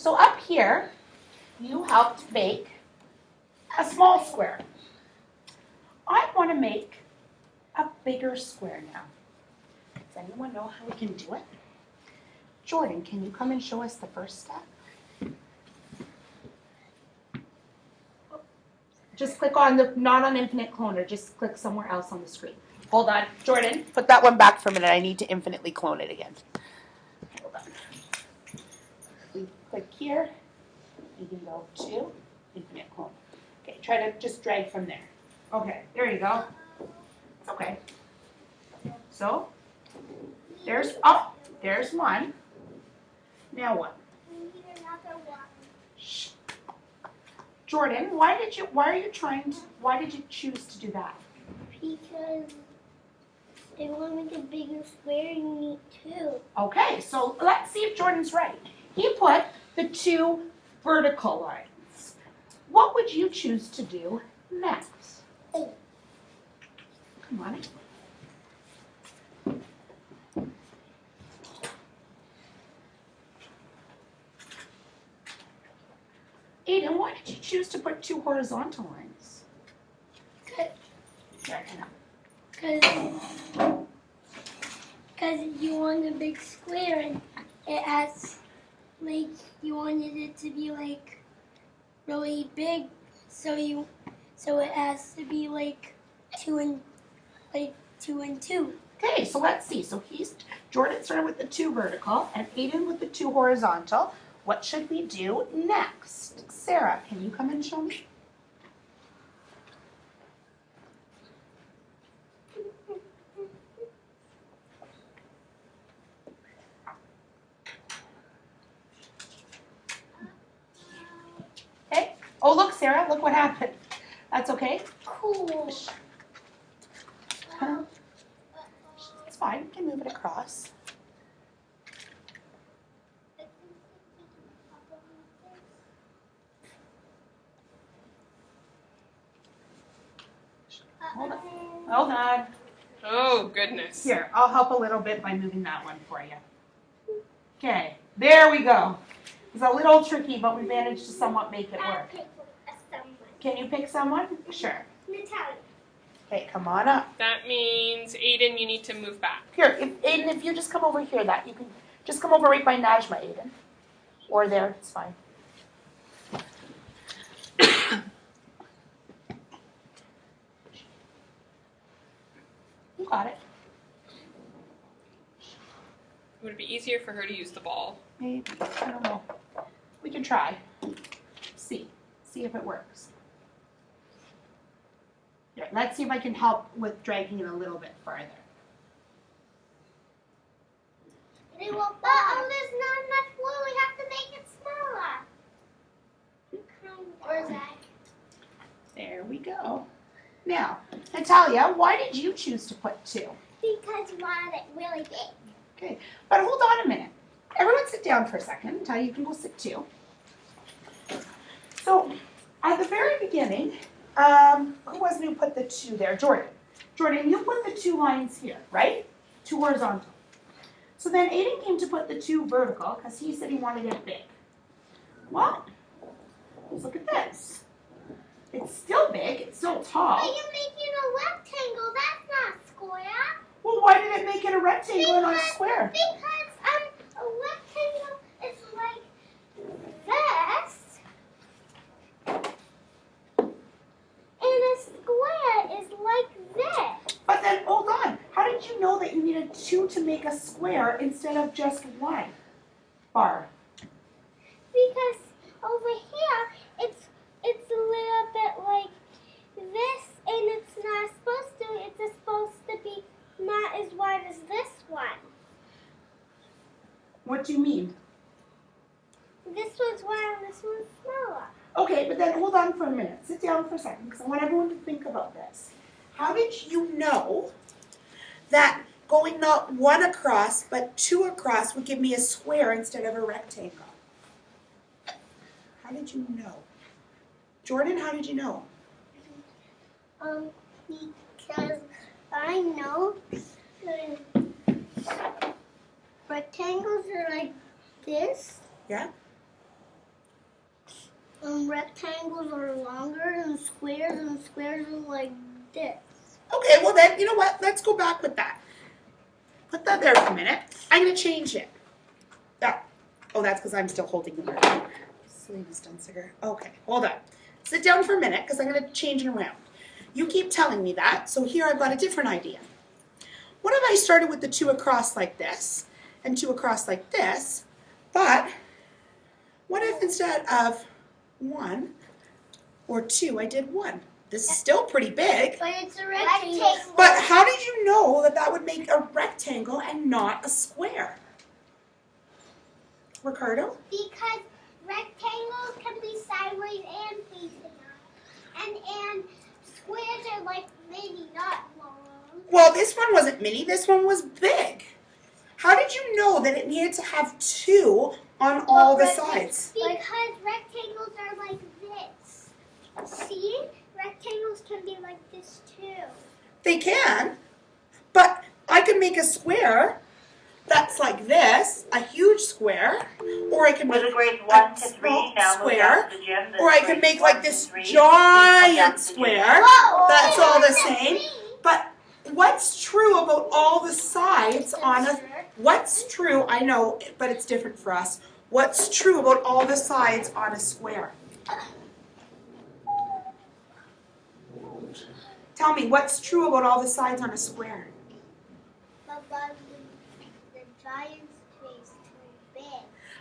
So up here, you helped make a small square. I want to make a bigger square now. Does anyone know how we can do it? Jordan, can you come and show us the first step? Just click on the, not on Infinite Cloner, just click somewhere else on the screen. Hold on, Jordan, put that one back for a minute. I need to infinitely clone it again. Hold on. We click here, you can go to Infinite Clone. Okay, try to just drag from there. Okay, there you go. Okay. So, there's one. Now what? Shh. Jordan, why did you choose to do that? Because they want to make a bigger square, you need two. Okay, so let's see if Jordan's right. He put the two vertical lines. What would you choose to do next? Oh. Come on. Aiden, why did you choose to put two horizontal lines? Because you want a big square and it has, like, you wanted it to be, like, really big, so it has to be, like, two and two. Okay, so let's see. So Jordan started with the two vertical and Aiden with the two horizontal. What should we do next? Sarah, can you come and show me? Okay. Oh, look, Sarah, look what happened. That's okay? Cool. It's fine. We can move it across. Hold on. Oh, goodness. Here, I'll help a little bit by moving that one for you. Okay, there we go. It's a little tricky, but we managed to somewhat make it work. Can you pick someone? Sure. Natalia. Okay, come on up. That means, Aiden, you need to move back. Here, Aiden, if you just come over here, you can just come over right by Najma, Aiden. Or there, it's fine. You got it. Would it be easier for her to use the ball? Maybe, I don't know. We can try. See if it works. Here, let's see if I can help with dragging it a little bit farther. There's not enough glue. We have to make it smaller. Where's that? There we go. Now, Natalia, why did you choose to put two? Because we wanted it really big. Okay, but hold on a minute. Everyone sit down for a second. Natalia, you can go sit too. So, at the very beginning, who was it who put the two there? Jordan. Jordan, you put the two lines here, right? Two horizontal. So then Aiden came to put the two vertical because he said he wanted it big. Well, let's look at this. It's still big, it's still tall. But you're making a rectangle, that's not square. Well, why did it make it a rectangle and not a square? Because a rectangle is like this, and a square is like this. But then, hold on. How did you know that you needed two to make a square instead of just one? Barb. Because over here, it's a little bit like this, and it's not supposed to. It's supposed to be not as wide as this one. What do you mean? This one's wide and this one's smaller. Okay, but then hold on for a minute. Sit down for a second because I want everyone to think about this. How did you know that going not one across but two across would give me a square instead of a rectangle? How did you know? Jordan, how did you know? Because I know rectangles are like this. Yeah? rectangles are longer than squares, and squares are like this. Okay, well then, you know what? Let's go back with that. Put that there for a minute. I'm going to change it. That. Oh, that's because I'm still holding the marker. Sleeves done, cigar. Okay, hold on. Sit down for a minute because I'm going to change it around. You keep telling me that, so here I've got a different idea. What if I started with the 2 across like this and 2 across like this, but what if instead of 1 or 2, I did 1? This is still pretty big. But it's a rectangle. But how did you know that that would make a rectangle and not a square? Ricardo? Because rectangles can be sideways and facing up. And squares are like maybe not long. Well, this one wasn't mini, this one was big. How did you know that it needed to have 2 on all the sides? Because rectangles are like this. See? Rectangles can be like this too. They can, but I could make a square that's like this, a huge square, or I can make With a grade a 1 to 3, small now move square, down to the gym. or I could make like this giant square. That's all the same. But what's true about all the sides on a, what's true, I know, but it's different for us. What's true about all the sides on a square? Tell me, what's true about all the sides on a square? But the giant's face too big.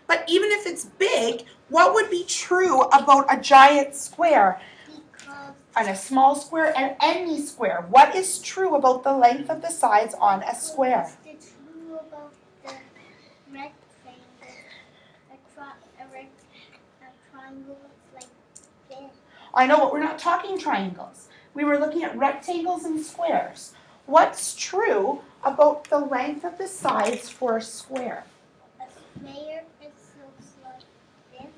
But even if it's big, what would be true about a giant square Because and a small square and any square? What is true about the length of the sides on a square? what's true about the rectangle? A triangle looks like this. I know, but we're not talking triangles. We were looking at rectangles and squares. What's true about the length of the sides for a square? A square looks like this,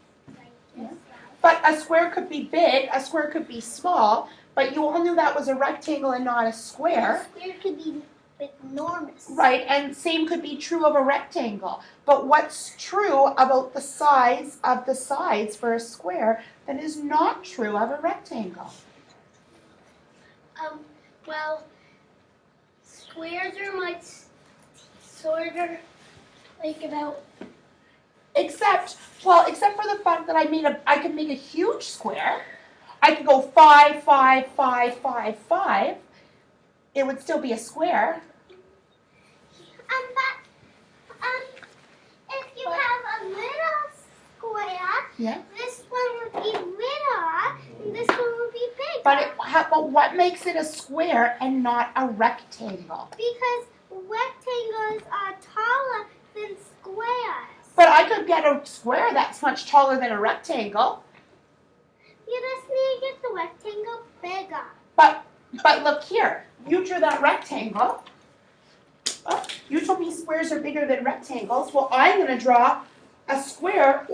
Yeah. side. But a square could be big, a square could be small, but you all knew that was a rectangle and not a square. A square could be enormous. Right, and same could be true of a rectangle. But what's true about the size of the sides for a square that is not true of a rectangle? Well, squares are much shorter, like about. Except for the fact that I could make a huge square. I could go 5, 5, 5, 5, 5. It would still be a square. But if you have a little square, Yeah. this one would be little, and this one would be bigger. But what makes it a square and not a rectangle? Because rectangles are taller than squares. But I could get a square that's much taller than a rectangle. You just need to get the rectangle bigger. But look here, you drew that rectangle. Oh, you told me squares are bigger than rectangles. Well, I'm going to draw a square,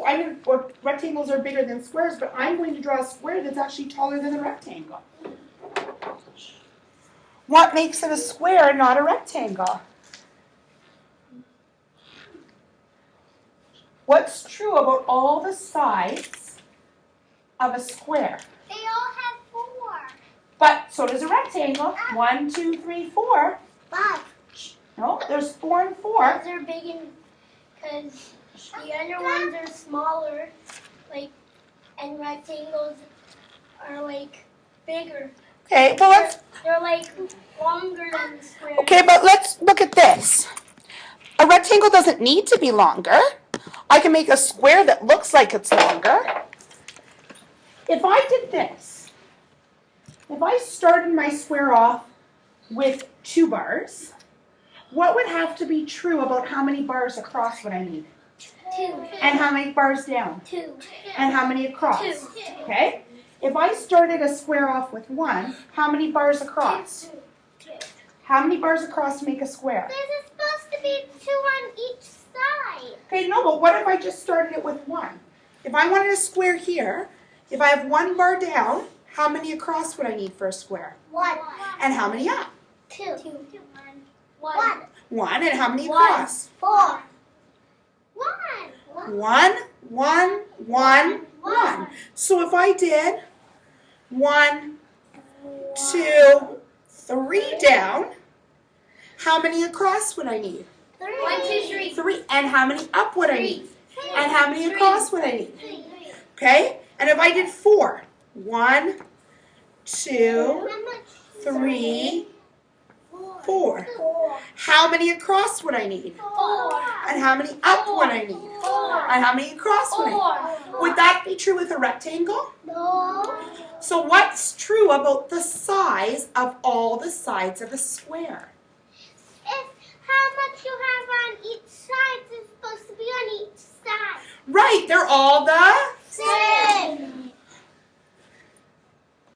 or rectangles are bigger than squares, but I'm going to draw a square that's actually taller than a rectangle. What makes it a square and not a rectangle? What's true about all the sides of a square? They all have 4. But so does a rectangle. 1, 2, 3, 4. 5. No, there's 4 and 4. Those are big because the other ones are smaller, and rectangles are like bigger. Okay, well They're like longer than the squares. okay, but let's look at this. A rectangle doesn't need to be longer. I can make a square that looks like it's longer. If I did this, if I started my square off with 2 bars, what would have to be true about how many bars across would I need? 2. And how many bars down? 2. And how many across? 2. Okay? If I started a square off with 1, how many bars across? 2. How many bars across to make a square? There's supposed to be 2 on each side. Okay, no, but what if I just started it with 1? If I wanted a square here, if I have 1 bar down, how many across would I need for a square? 1. And how many up? 2. 1. 1, and how many One. across? 4. 1. 1, 1, 1, 1. So if I did 1, 2, 3 down, how many across would I need? 1, 2, 3. 3. And how many up would I need? And how many across would I need? Okay? And if I did 4, 1, 2, 3, 4. How many across would I need? 4. And how many up would I need? 4. And how many across would I need? Would that be true with a rectangle? No. So what's true about the size of all the sides of a square? If how much you have on each side is supposed to be on each side. Right, they're all the Same.